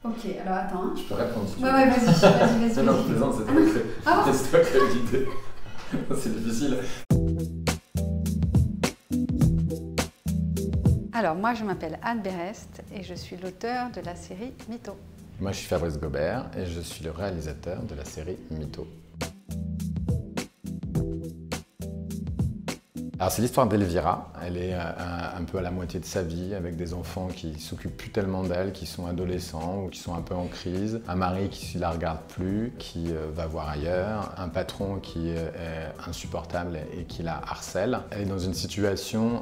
Ok, alors attends. Hein. Je peux répondre si tu veux. Ouais, vas-y. Non, je plaisante, c'est toi qui as l'idée. C'est difficile. Alors, moi, je m'appelle Anne Berest et je suis l'auteur de la série Mytho. Moi, je suis Fabrice Gobert et je suis le réalisateur de la série Mytho. Alors c'est l'histoire d'Elvira, elle est un peu à la moitié de sa vie avec des enfants qui s'occupent plus tellement d'elle, qui sont adolescents ou qui sont un peu en crise, un mari qui ne la regarde plus, qui va voir ailleurs, un patron qui est insupportable et qui la harcèle. Elle est dans une situation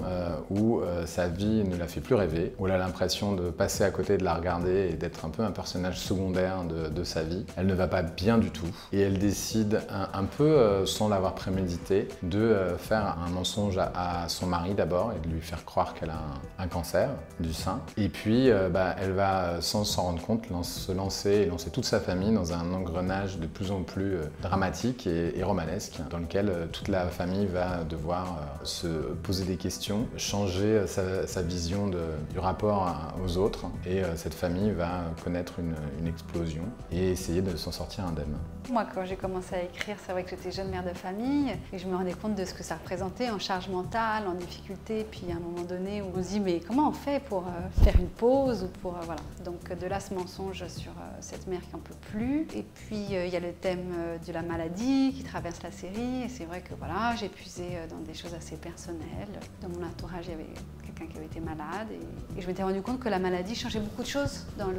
où sa vie ne la fait plus rêver, où elle a l'impression de passer à côté, de la regarder et d'être un peu un personnage secondaire de sa vie. Elle ne va pas bien du tout et elle décide un peu sans l'avoir prémédité de faire un mensonge à son mari d'abord et de lui faire croire qu'elle a un cancer du sein. Et puis elle va sans s'en rendre compte se lancer toute sa famille dans un engrenage de plus en plus dramatique et romanesque dans lequel toute la famille va devoir se poser des questions, changer sa vision du rapport aux autres et cette famille va connaître une explosion et essayer de s'en sortir indemne. Moi, quand j'ai commencé à écrire, c'est vrai que j'étais jeune mère de famille et je me rendais compte de ce que ça représentait en charge mentale, en difficulté. Puis à un moment donné, où on se dit mais comment on fait pour faire une pause ou pour voilà. Donc de là ce mensonge sur cette mère qui n'en peut plus. Et puis il y a le thème de la maladie qui traverse la série. Et c'est vrai que voilà, j'ai puisé dans des choses assez personnelles. Dans mon entourage, il y avait quelqu'un qui avait été malade et je m'étais rendu compte que la maladie changeait beaucoup de choses dans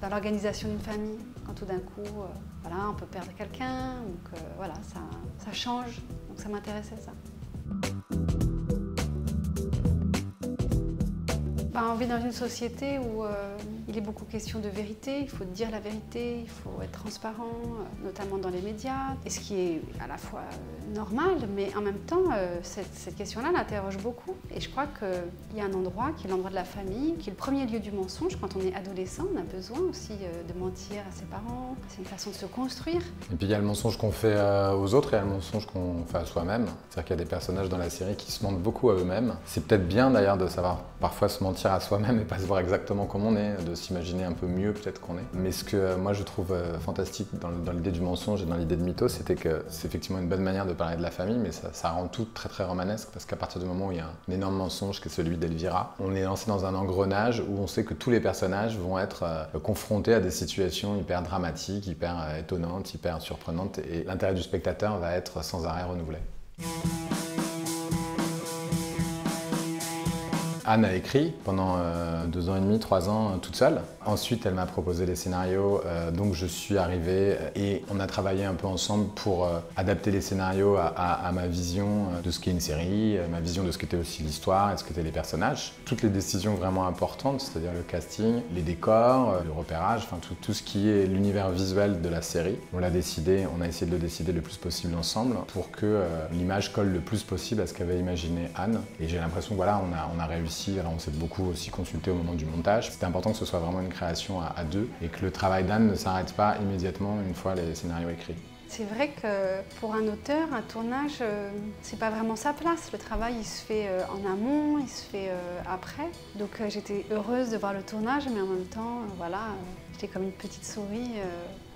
l'organisation d'une famille. Quand tout d'un coup, voilà, on peut perdre quelqu'un, donc voilà, ça change. Donc ça m'intéressait ça. On vit dans une société où il est beaucoup question de vérité, il faut dire la vérité, il faut être transparent, notamment dans les médias, et ce qui est à la fois normal, mais en même temps, cette question-là l'interroge beaucoup. Et je crois qu'il y a un endroit qui est l'endroit de la famille, qui est le premier lieu du mensonge. Quand on est adolescent, on a besoin aussi de mentir à ses parents, c'est une façon de se construire. Et puis il y a le mensonge qu'on fait aux autres et il y a le mensonge qu'on fait à soi-même. C'est-à-dire qu'il y a des personnages dans la série qui se mentent beaucoup à eux-mêmes. C'est peut-être bien d'ailleurs de savoir parfois se mentir à soi-même et pas se voir exactement comme on est, de s'imaginer un peu mieux peut-être qu'on est. Mais ce que moi je trouve fantastique dans l'idée du mensonge et dans l'idée de mytho, c'était que c'est effectivement une bonne manière de parler de la famille, mais ça rend tout très très romanesque parce qu'à partir du moment où il y a un énorme mensonge qui est celui d'Elvira, on est lancé dans un engrenage où on sait que tous les personnages vont être confrontés à des situations hyper dramatiques, hyper étonnantes, hyper surprenantes et l'intérêt du spectateur va être sans arrêt renouvelé. Anne a écrit pendant 2 ans et demi, 3 ans toute seule. Ensuite, elle m'a proposé les scénarios, donc je suis arrivé et on a travaillé un peu ensemble pour adapter les scénarios à ma vision de ce qu'est une série, ma vision de ce qu'était aussi l'histoire et ce qu'étaient les personnages. Toutes les décisions vraiment importantes, c'est-à-dire le casting, les décors, le repérage, enfin tout ce qui est l'univers visuel de la série, on a essayé de le décider le plus possible ensemble pour que l'image colle le plus possible à ce qu'avait imaginé Anne. Et j'ai l'impression que voilà, on a réussi. Alors on s'est beaucoup aussi consulté au moment du montage. C'était important que ce soit vraiment une création à deux et que le travail d'Anne ne s'arrête pas immédiatement une fois les scénarios écrits. C'est vrai que pour un auteur, un tournage, c'est pas vraiment sa place. Le travail, il se fait en amont, il se fait après. Donc j'étais heureuse de voir le tournage, mais en même temps, voilà, j'étais comme une petite souris,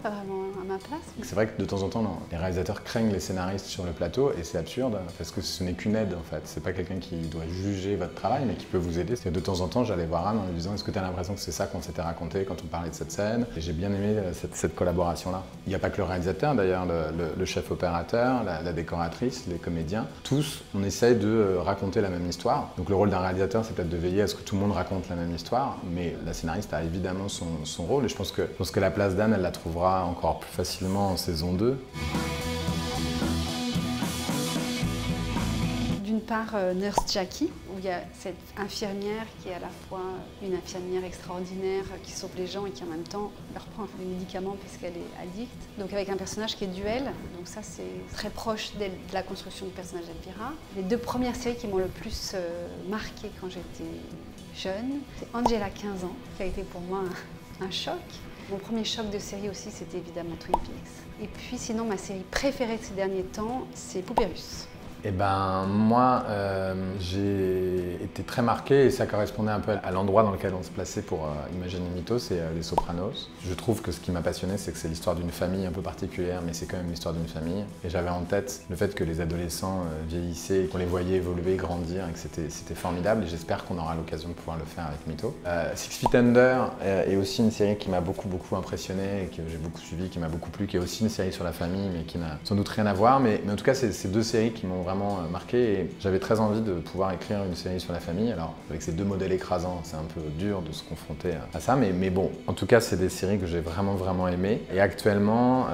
pas vraiment à ma place. C'est vrai que de temps en temps, les réalisateurs craignent les scénaristes sur le plateau et c'est absurde parce que ce n'est qu'une aide en fait. C'est pas quelqu'un qui doit juger votre travail mais qui peut vous aider. De temps en temps, j'allais voir Anne en lui disant est-ce que tu as l'impression que c'est ça qu'on s'était raconté quand on parlait de cette scène? Et j'ai bien aimé cette collaboration-là. Il n'y a pas que le réalisateur d'ailleurs, le chef opérateur, la décoratrice, les comédiens. Tous, on essaye de raconter la même histoire. Donc le rôle d'un réalisateur, c'est peut-être de veiller à ce que tout le monde raconte la même histoire, mais la scénariste a évidemment son rôle et je pense que la place d'Anne, elle la trouvera encore plus facilement en saison 2. D'une part, Nurse Jackie, où il y a cette infirmière qui est à la fois une infirmière extraordinaire qui sauve les gens et qui en même temps leur prend des médicaments puisqu'elle est addicte. Donc avec un personnage qui est duel, donc ça c'est très proche de la construction du personnage d'Elvira. Les 2 premières séries qui m'ont le plus marquée quand j'étais jeune, c'est Angela 15 ans, qui a été pour moi un choc. Mon premier choc de série aussi, c'était évidemment Twin Peaks. Et puis sinon, ma série préférée de ces derniers temps, c'est Poupée Russe. Eh ben moi, j'ai été très marqué et ça correspondait un peu à l'endroit dans lequel on se plaçait pour imaginer Mythos, c'est Les Sopranos. Je trouve que ce qui m'a passionné, c'est que c'est l'histoire d'une famille un peu particulière, mais c'est quand même l'histoire d'une famille. Et j'avais en tête le fait que les adolescents vieillissaient, qu'on les voyait évoluer, grandir, et que c'était formidable. Et j'espère qu'on aura l'occasion de pouvoir le faire avec Mythos. Six Feet Under est aussi une série qui m'a beaucoup impressionné et que j'ai beaucoup suivi, qui m'a beaucoup plu, qui est aussi une série sur la famille, mais qui n'a sans doute rien à voir. Mais en tout cas, c'est deux séries qui m'ont vraiment marqué et j'avais très envie de pouvoir écrire une série sur la famille. Alors, avec ces deux modèles écrasants, c'est un peu dur de se confronter à ça, mais bon, en tout cas, c'est des séries que j'ai vraiment aimées. Et actuellement,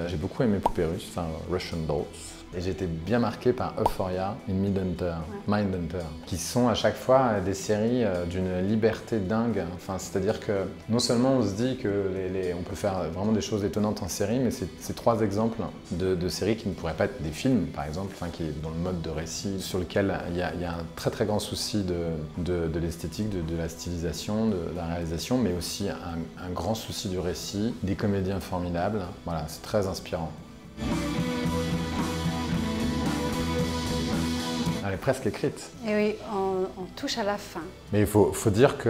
j'ai beaucoup aimé Poupée Russe, enfin Russian Dolls. Et j'ai été bien marqué par Euphoria et Mindhunter, qui sont à chaque fois des séries d'une liberté dingue. Enfin, c'est-à-dire que non seulement on se dit qu'on peut faire vraiment des choses étonnantes en série, mais c'est trois exemples de séries qui ne pourraient pas être des films, par exemple, enfin, qui est dans le mode de récit, sur lequel il y a un très grand souci de l'esthétique, de la stylisation, de la réalisation, mais aussi un grand souci du récit, des comédiens formidables. Voilà, c'est très inspirant. Elle est presque écrite. Et oui, on touche à la fin. Mais il faut dire que,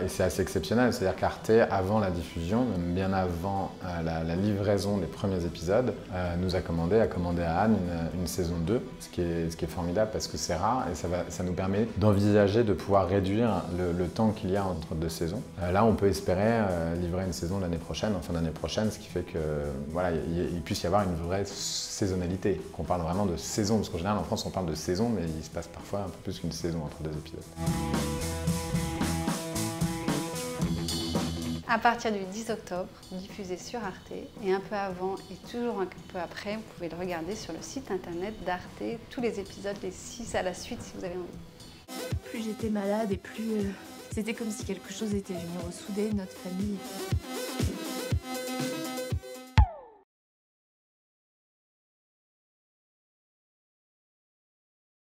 et c'est assez exceptionnel, c'est-à-dire qu'Arte, avant la diffusion, même bien avant la livraison des premiers épisodes, nous a commandé à Anne une saison 2, ce qui est formidable parce que c'est rare et ça nous permet d'envisager de pouvoir réduire le temps qu'il y a entre deux saisons. Là, on peut espérer livrer une saison l'année prochaine, en fin d'année prochaine, ce qui fait que voilà, il puisse y avoir une vraie saisonnalité, qu'on parle vraiment de saison, parce qu'en général en France on parle de saison, mais il se passe parfois un peu plus qu'une saison entre deux épisodes. À partir du 10 octobre, diffusé sur Arte, et un peu avant et toujours un peu après, vous pouvez le regarder sur le site internet d'Arte, tous les épisodes, les 6 à la suite si vous avez envie. Plus j'étais malade et plus c'était comme si quelque chose était venu ressouder notre famille.